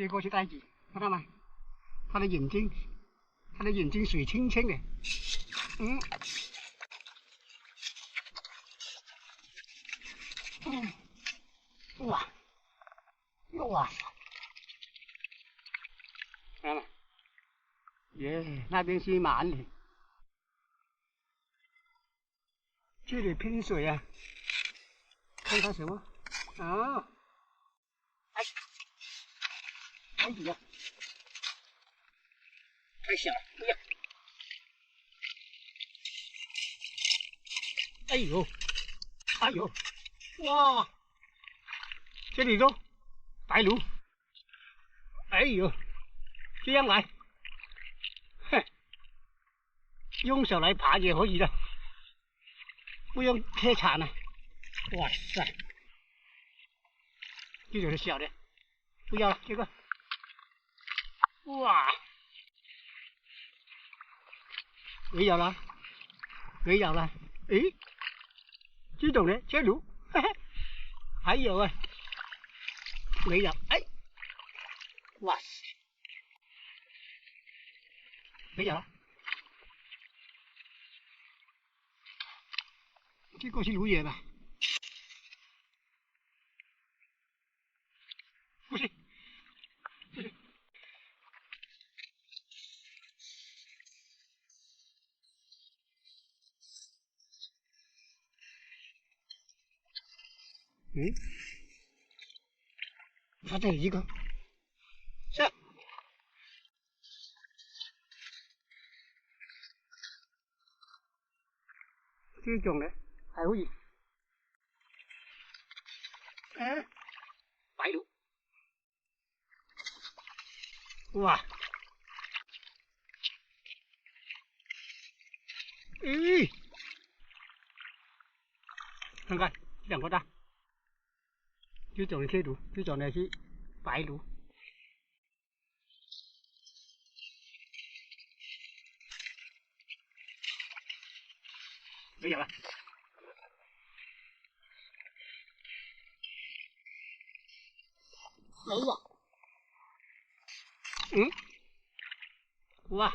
接过去带几，看到吗？它的眼睛水清清的，哇，哇塞，看到吗？耶，那边是满的，这里喷水啊，看看什么？啊，哎呀，太小了，不要。哎呦，哎呦，哇，这里都白鲈，哎呦，这样来，哼，用手来爬也可以的，不用太惨了。哇塞，这种是小的，不要了，这个，哇，没有了，没有了，诶，这种的切鲈，嘿嘿，还有啊，没有，哎，哇塞，没有了，这个是鲈鱼吧？不是，不是，嗯，它这里一个，是这种的还可以，哎，白鲈，哇，咦，看看两个大，这种的切鲈，这种的是白鲈，没有了，没有，嗯，哇，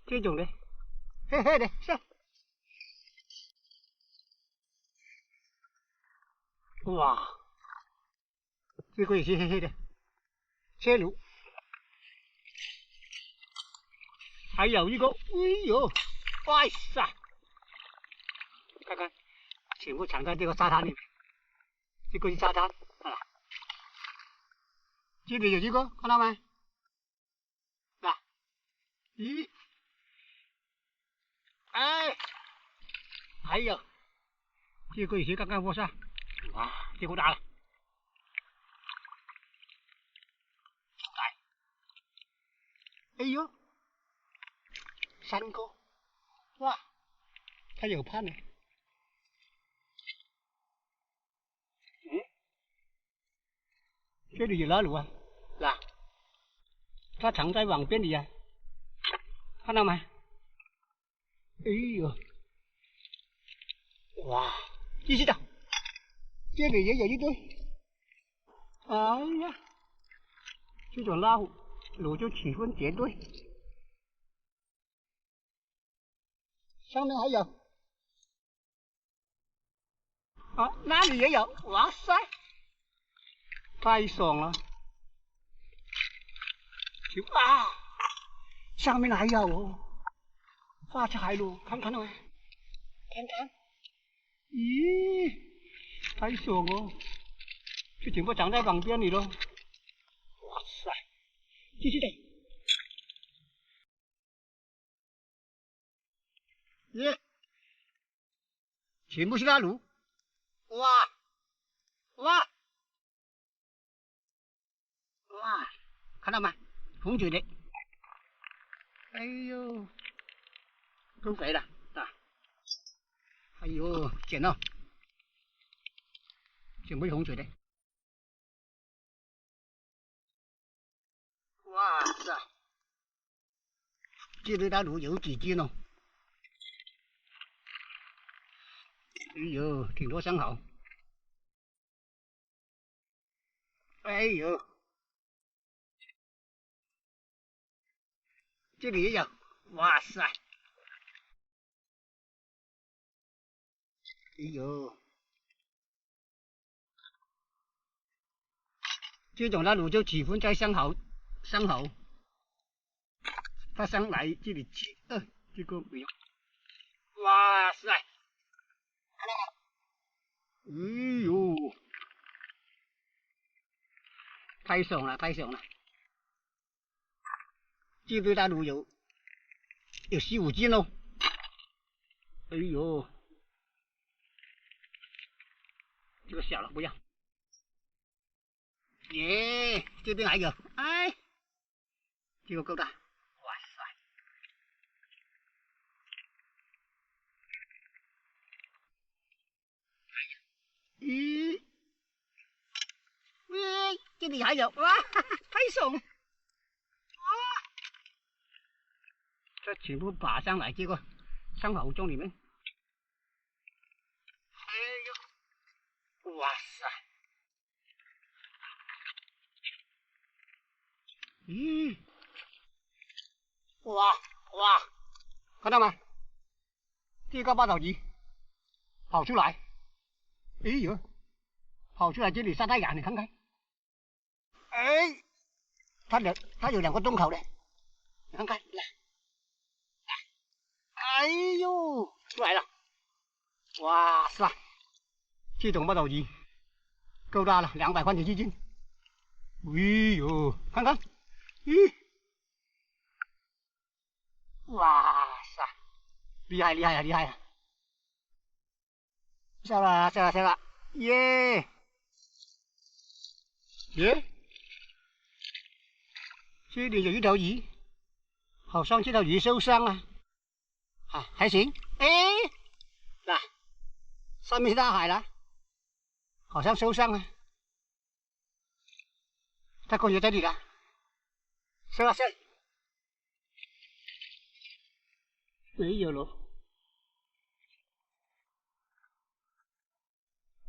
这种的，黑黑的，是，哇，这个也是黑黑的，切鲈，还有一个，哎呦，哇塞，看看，全部藏在这个沙滩里面，这个是沙滩，啊，这里有一个，看到没？啊，咦，哎，还有，这个也是刚刚摸上，哇，这个大了，哎呦，三个，哇，它有盼呢，嗯，这里有老鼠啊，là 它藏在网边里啊，看到没？哎呦，哇，继续的，这里也有一堆，哎呀，这种老鼠就气氛绝对，上面还有，啊，那里也有，哇塞，太爽了，啊，上面还有哦，发财了，看看到没？看看，咦，太爽了，这全部长在旁边里了，哇塞，继续的，耶，全部是大鲈，哇哇哇，看到吗？红嘴的，哎呦，够肥了啊！哎呦，捡到，全部是红嘴的，哇塞，这对大鲈有几斤哦？哎呦，挺多生蚝，哎呦，这里也有，哇塞！哎呦，这种大卤就喜欢在伤口，它上来这里吃，这个没有，哇塞！看到吗？哎呦，太爽了，太爽了！这对大卤有15斤哦。哎呦，这个小了不要。耶，这边还有，哎，这个够大，哇塞！咦，喂，这里还有，哇，太爽了！这全部拔上来，结果上口中里面，哎呦，哇塞！咦，哇哇，看到吗？这个八爪鱼跑出来，哎呦，跑出来这里晒太阳，你看看，哎，它有2个洞口的，你看看，来，哎呦，出来了，哇塞，这种八爪鱼够大了，200块钱一斤，哎呦，看看，咦，哇塞，厉害厉害啊厉害啊！下了下了下了，耶耶！这里有一条鱼，好像这条鱼受伤了，还行。哎，那上面是大海了，好像受伤了。它感觉这里了，是吧？是。没有了。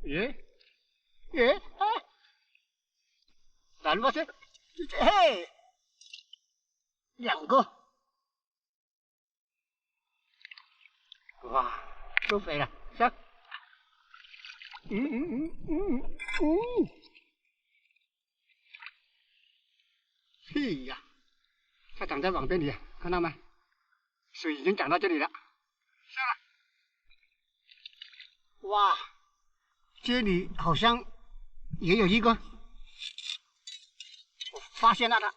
耶耶啊！难不成？嘿，2个，哇，都肥了，上。嘿呀，它长在网边里，看到吗？水已经涨到这里了，上来。哇，这里好像也有一个，我发现了它，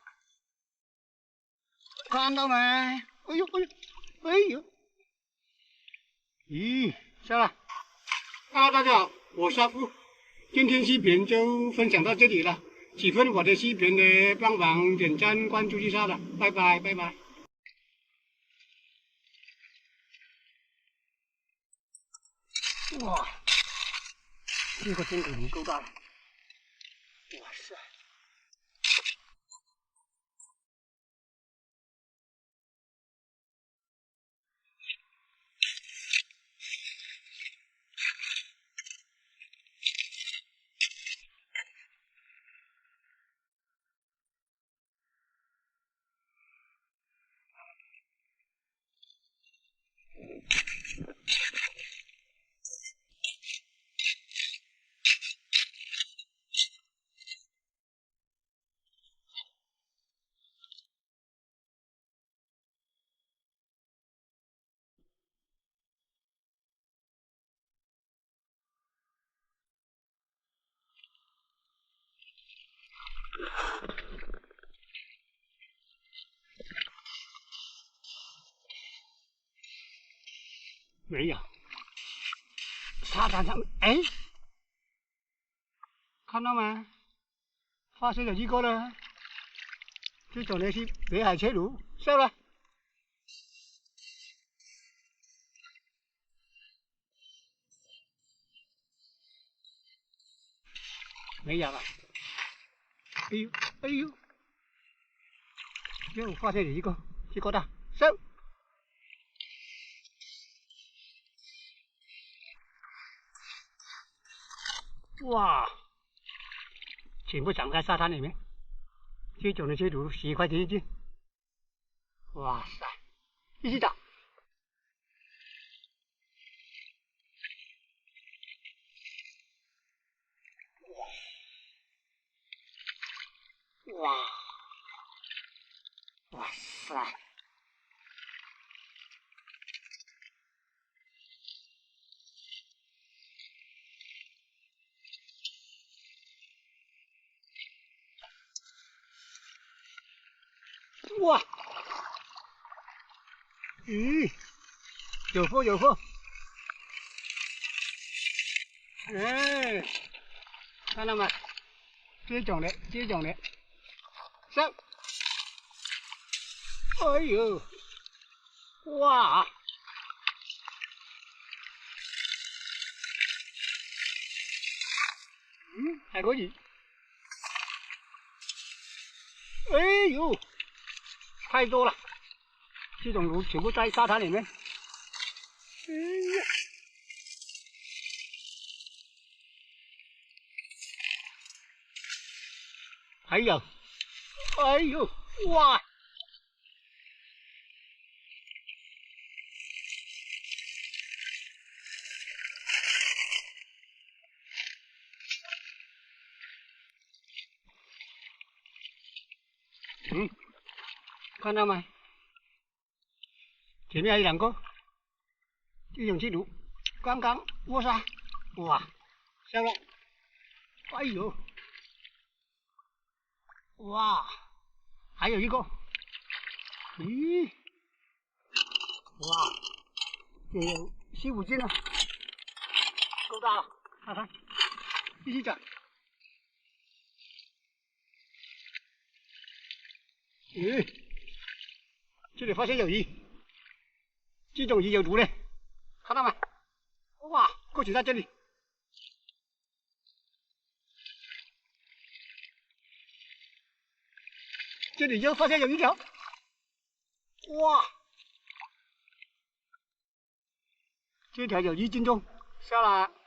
看到没？哎呦哎呦哎呦！咦，上来。Hello，大家好，我是阿富，今天视频就分享到这里了。喜欢我的视频的，帮忙点赞、关注一下了，拜拜，拜拜。哇，这个真的鱼够大了，哇塞！没有，沙滩上面，哎，看到没？发现有一个了，这种的是北海切鲈，收了。没有了。哎呦哎呦，又发现有一个，这个大，收。哇，全部长在沙滩里面。这种的切鲈10块钱一斤，哇塞，一起打！哇！哇塞！哇！咦，有货有货！哎，看到没？这种的，这种的，上！哎呦，哇！嗯，还可以。哎呦，太多了！这种鱼全部在沙滩里面。哎呀！还有，哎呦，哇！嗯，看到没？前面还有2个，这种气毒，刚刚摸上，哇，上了！哎呦，哇，还有一个，咦，哇，也有4、5斤了，够大了，看看，继续涨。咦，这里发现有鱼，这种鱼有毒的，看到没？哇，过去在这里。这里又发现有一条，哇，这条有1斤重，下来。